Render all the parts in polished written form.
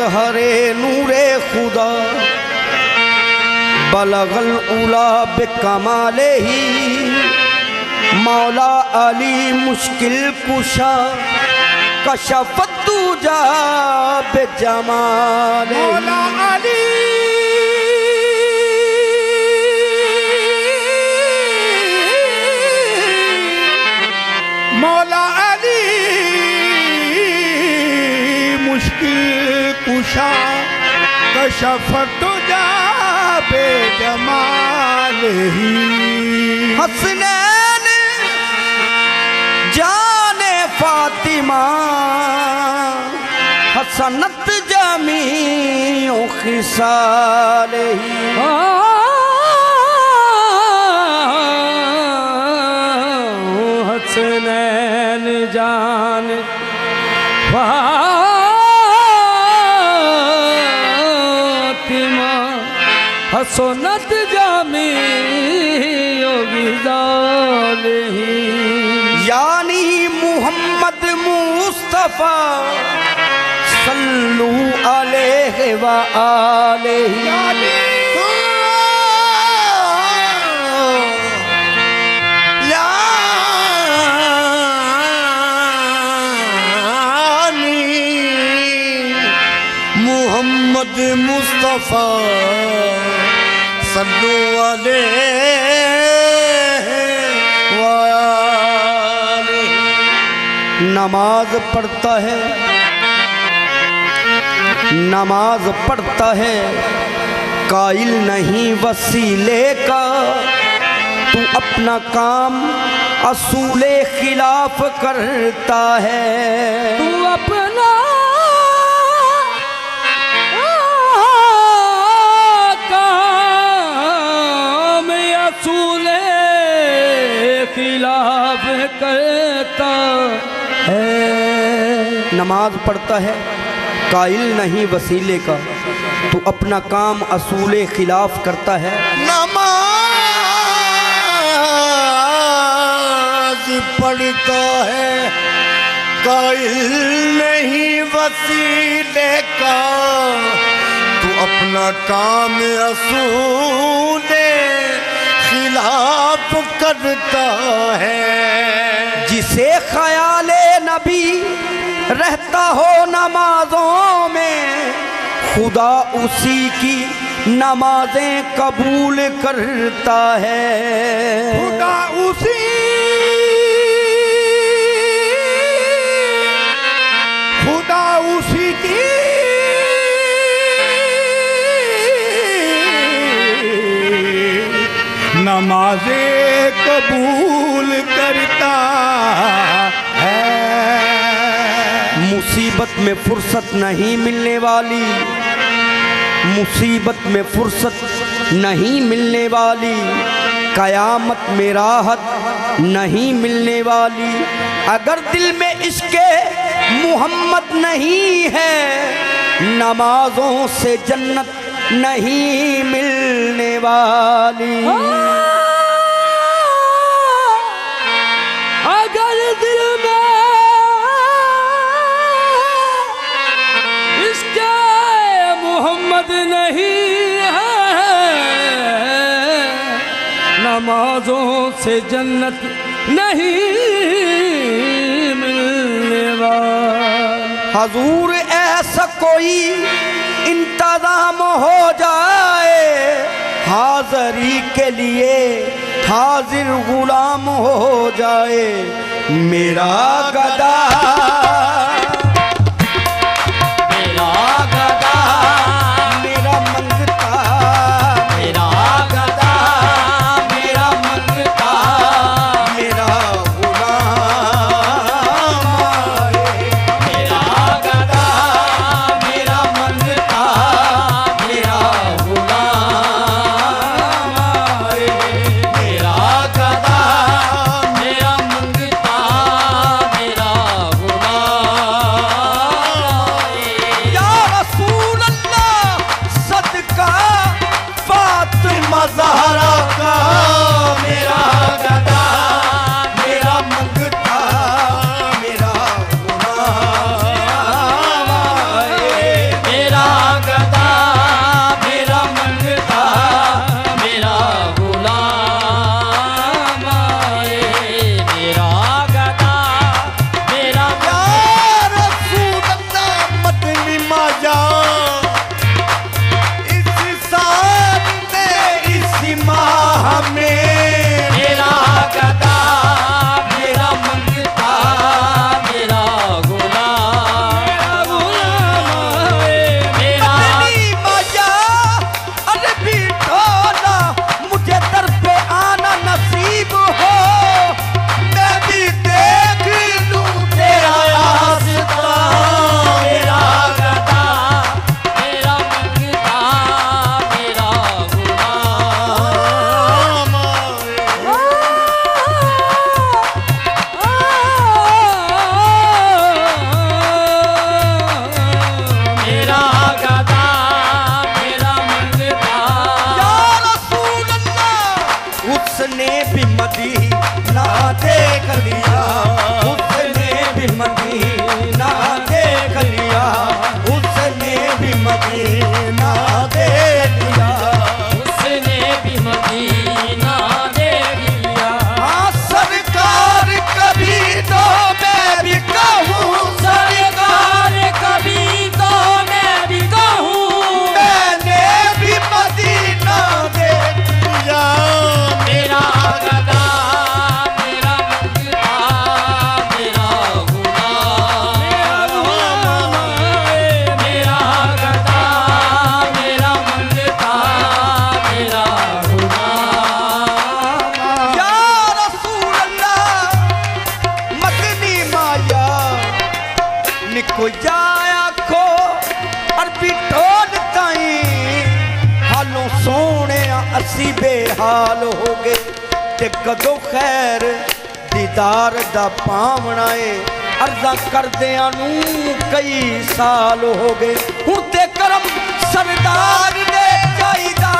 मजहरे नूरे खुदा बलगल उला बेकमाले ही मौला अली मुश्किल कुशा कशफत तुजा बेजमाले मौला अली मौला अली मुश्किल कुशा कशफत तुजा बेजमाले ही हसनैन जाने फातिमा हसनत जमीओ खिसाले ही हसनैन जान फातिमा हसनत जमीओ खिसाले ही यानी मुहम्मद मुस्तफा सल्लू अलैहि व आलिही यानी मुहम्मद मुस्तफा सल्लू अलैहि व आलिही। नमाज पढ़ता है नमाज पढ़ता है कायल नहीं वसीले का तू अपना काम असूले खिलाफ करता है तू अपना काम असूले खिलाफ करता है। नमाज पढ़ता है कायल नहीं वसीले का तू अपना काम असूले खिलाफ करता है। नमाज पढ़ता है कायल नहीं वसीले का तू अपना काम असूले खिलाफ करता है। जिसे ख्याले नबी रहता हो नमाजों में खुदा उसी की नमाजें कबूल करता है। खुदा उसी की नमाज़ें कबूल करता है। मुसीबत में फुर्सत नहीं मिलने वाली मुसीबत में फुर्सत नहीं मिलने वाली कयामत में राहत नहीं मिलने वाली अगर दिल में इश्क़े मोहम्मद नहीं है नमाजों से जन्नत नहीं मिलने वाली। अगर दिल में इश्क़े मोहम्मद नहीं है नमाजों से जन्नत नहीं मिलने वाली। हजूर ऐसा कोई इंतजाम हो जाए हाज़री के लिए हाजिर गुलाम हो जाए मेरा गदा मेरा मंगता मेरा गदा मेरा मंगता मेरा गुलाम मेरा गदा मेरा मंगता मेरा गुलाम मेरा गदा मेरा मंगता मेरा कोई जाया खो अरबी ठोड ताई हालों सोने असी बेहाल हो गए ते कदों खैर दीदार दा पावना है अर्जा करदियां नू कई साल हो गए हुण ते करम सरदार दे चाहिदा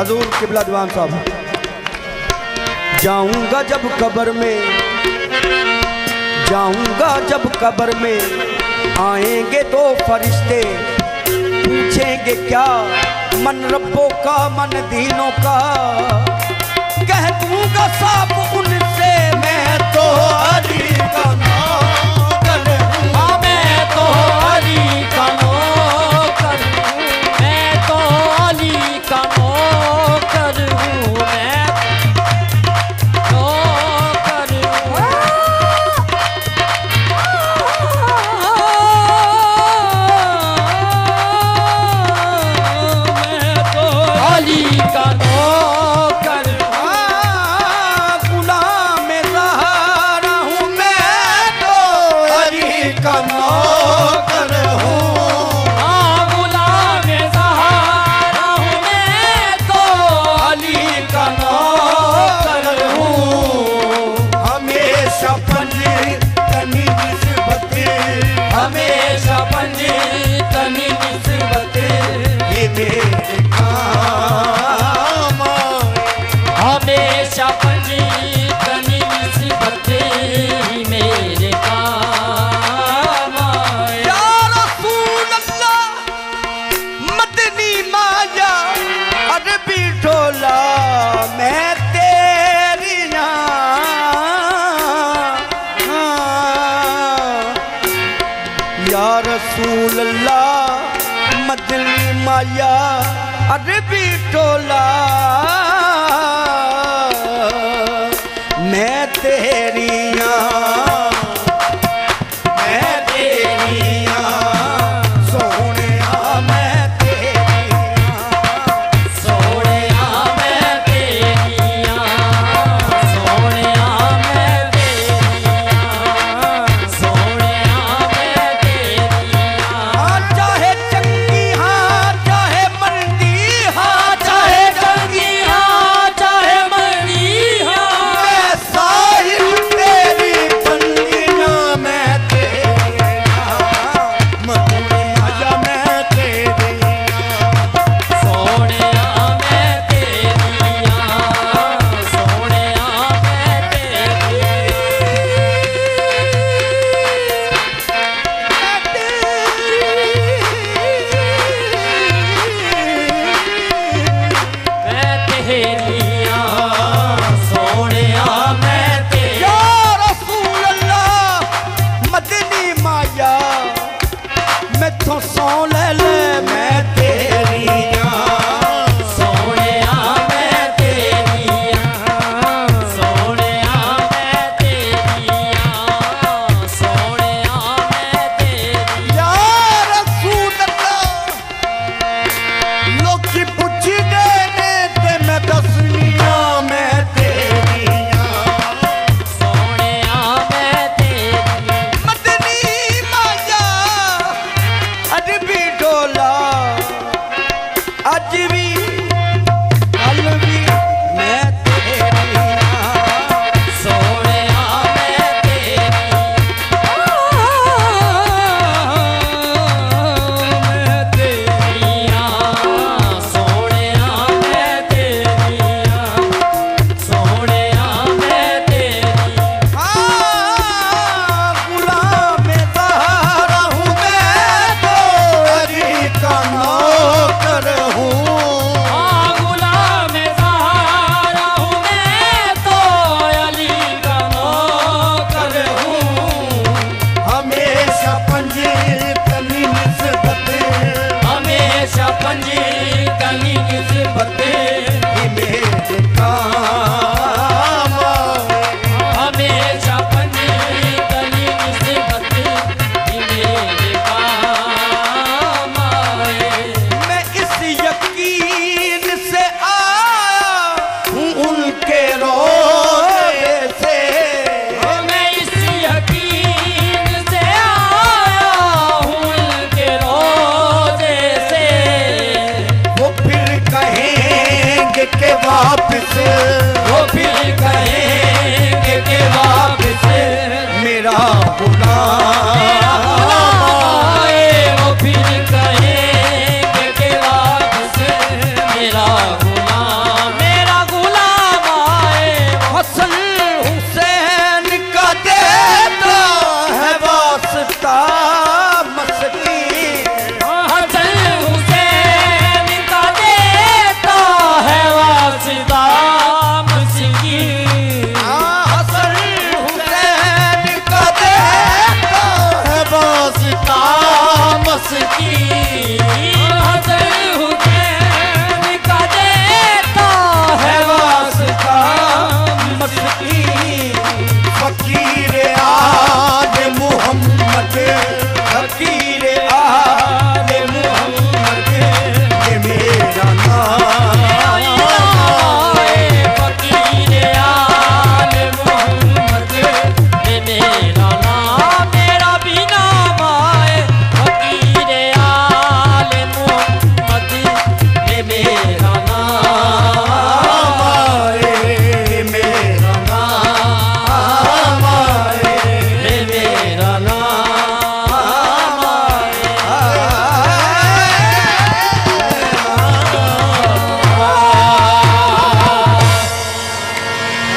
हजूर किबला दीवान साहब। जाऊंगा जब कब्र में, जाऊंगा जब कब्र में, आएंगे दो फरिश्ते, पूछेंगे क्या मन रब्बों का मन दीनों का, कह दूंगा साफ उनसे मैं तो अली का नौकर हूं। हाँ मैं तो अली का नौकर हूँ, मैं तो अली का नौकर हूँ, मैं नौकर हूँ। मैं तो अली का नौकर हूँ। गुलाम ज़हरा हूं मैं तो अली का नौकर हूं। हाँ गुलाम ज़हरा हूँ मैं तो अली का नौकर हूँ। हमेशा पंजी तनी निस्बतें, हमेशा पंजी तनी निस्बतें, ये मेरे काम आए। हमेशा पंजी तनी निस्बतें मेरे काम आए। या रसूल अल्लाह मदनी माया अरबी ढोला मैं तेरी या रसूल अल्लाह मदनी माया अरबी ढोला मैं तेरी मैं तेरी सोने मैं तेरी सोनिया मैं तेरिया, सोनिया मैं तेरिया, सोनिया मैं तेरिया। चाहे चंगी हाँ चाहे मंदी हाँ चाहे जंगी हाँ चाहे मरी हाँ, मैं साहिब तेरी बंदी फकीर